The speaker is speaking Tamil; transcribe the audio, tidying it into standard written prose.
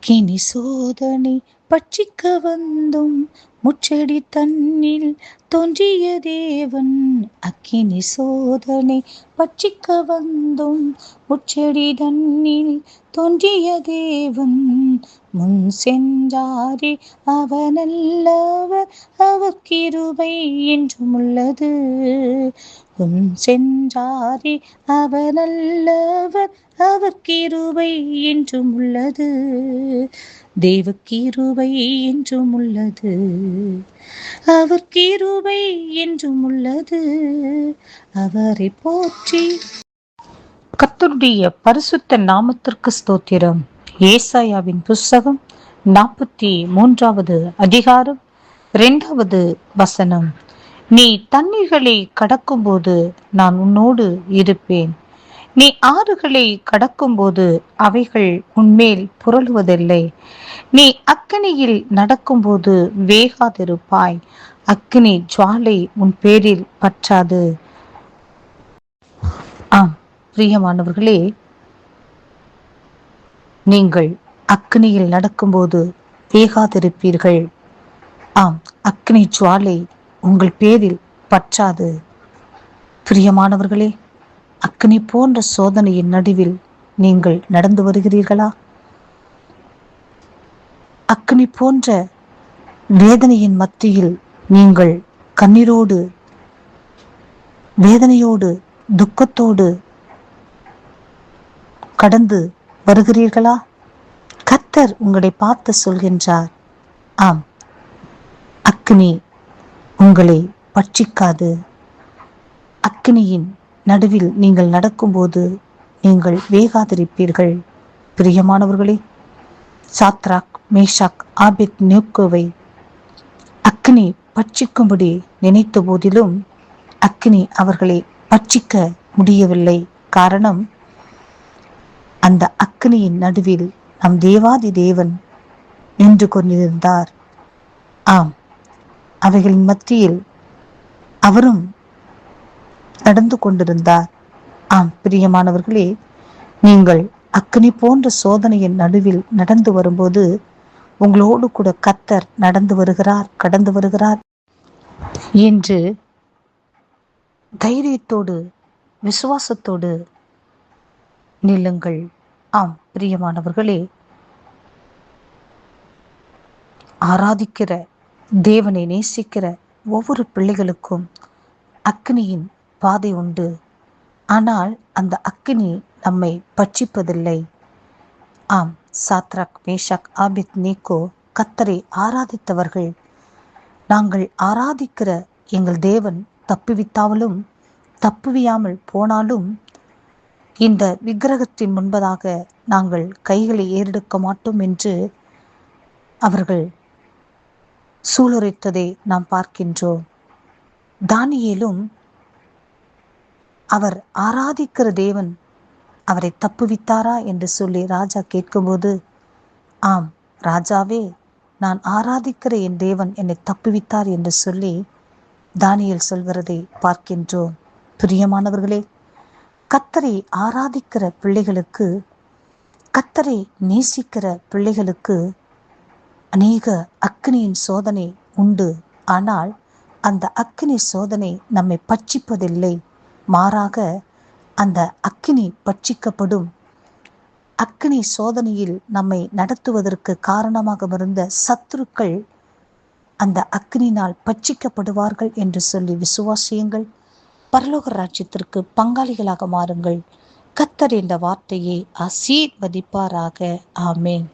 அக்கினி சோதனை பட்சிக்க வந்தும் முச்செடி தன்னில் தோன்றிய தேவன். அக்கினி சோதனை பட்சிக்க வந்தும் முச்செடி தன்னில் தோன்றிய தேவன். முன் சென்றாரே அவனல்லவர், அவர் கிருபை என்றும் உள்ளது. முன் சென்றாரே அவனல்லவர், அவர் கிருபை என்றும் உள்ளது. தேவ கிருபை என்றும் உள்ளது, அவர் கிருபை என்றும் உள்ளது. அவரை போற்றி. கர்த்தருடைய பரிசுத்த நாமத்திற்கு ஸ்தோத்திரம். ஏசாயாவின் புஸ்தகம் 43வது அதிகாரம் 2வது வசனம். நீ தண்ணீர்களை கடக்கும்போது நான் உன்னோடு இருப்பேன். நீ ஆறுகளை கடக்கும்போது அவைகள் உன்மேல் புரளுவதில்லை. நீ அக்கினியில் நடக்கும்போது வேகாதிருப்பாய். அக்கினி ஜுவாலை உன் பேரில் பற்றாது. ஆம் பிரியமானவர்களே, நீங்கள் அக்கினியில் நடக்கும்போது வேகாதிருப்பீர்கள். ஆம், அக்கினி ஜுவாலை உங்கள் பேரில் பற்றாது. பிரியமானவர்களே, அக்கினி போன்ற சோதனையின் நடுவில் நீங்கள் நடந்து வருகிறீர்களா? அக்கினி போன்ற வேதனையின் மத்தியில் நீங்கள் கண்ணீரோடு, வேதனையோடு, துக்கத்தோடு கடந்து வருகிறீர்களா? கர்த்தர் உங்களை பார்த்து சொல்கின்றார், ஆம், அக்கினி உங்களை பட்சிக்காது. அக்கினியின் நடுவில் நீங்கள் நடக்கும்போது நீங்கள் வேகாதிருப்பீர்கள். பிரியமானவர்களே, சாத்ராக், மேஷாக், ஆபேத்நேகோவை அக்கினி பட்சிக்கும்படி நினைத்த போதிலும் அக்கினி அவர்களை பட்சிக்க முடியவில்லை. காரணம், அந்த அக்கினியின் நடுவில் நம் தேவாதி தேவன் நின்று கொண்டிருந்தார். ஆம், அவைகளின் மத்தியில் அவரும் நடந்து கொண்டிருந்தார். ஆம் பிரியமானவர்களே, நீங்கள் அக்கினி போன்ற சோதனையின் நடுவில் நடந்து வரும்போது உங்களோடு கூட கர்த்தர் நடந்து வருகிறார், கடந்து வருகிறார் என்று தைரியத்தோடு, விசுவாசத்தோடு நில்லுங்கள். ஆம் பிரியமானவர்களே, ஆராதிக்கிற தேவனை நேசிக்கிற ஒவ்வொரு பிள்ளைகளுக்கும் அக்கினியின் பாதை உண்டு. ஆனால் அந்த அக்கினி நம்மை பட்சிப்பதில்லை. ஆம், சாத்ராக், மேஷாக், ஆபேத்நேகோ கர்த்தரை ஆராதித்தவர்கள். நாங்கள் ஆராதிக்கிற எங்கள் தேவன் தப்புவித்தாலும் தப்புவியாமல் போனாலும் இந்த விக்கிரகத்தின் முன்பதாக நாங்கள் கைகளை ஏறெடுக்க மாட்டோம் என்று அவர்கள் சூளுரைத்ததை நாம் பார்க்கின்றோம். தானியேலும் அவர் ஆராதிக்கிற தேவன் அவரை தப்புவித்தாரா என்று சொல்லி ராஜா கேட்கும்போது, ஆம் ராஜாவே, நான் ஆராதிக்கிற என் தேவன் என்னை தப்புவித்தார் என்று சொல்லி தானியேல் சொல்கிறதை பார்க்கின்றோம். பிரியமானவர்களே, கர்த்தரை ஆராதிக்கிற பிள்ளைகளுக்கு, கர்த்தரை நேசிக்கிற பிள்ளைகளுக்கு அநேக அக்கினியின் சோதனை உண்டு. ஆனால் அந்த அக்கினி சோதனை நம்மை பட்சிப்பதில்லை. மாறாக அந்த அக்கினி பட்சிக்கப்படும். அக்கினி சோதனையில் நம்மை நடத்துவதற்கு காரணமாக இருந்த சத்துருக்கள் அந்த அக்கினினால் பட்சிக்கப்படுவார்கள் என்று சொல்லி விசுவாசியுங்கள். பரலோக ராஜ்யத்திற்கு பங்காளிகளாக மாறுங்கள். கர்த்தர் என்ற வார்த்தையை ஆசீர்வதிப்பாராக. ஆமேன்.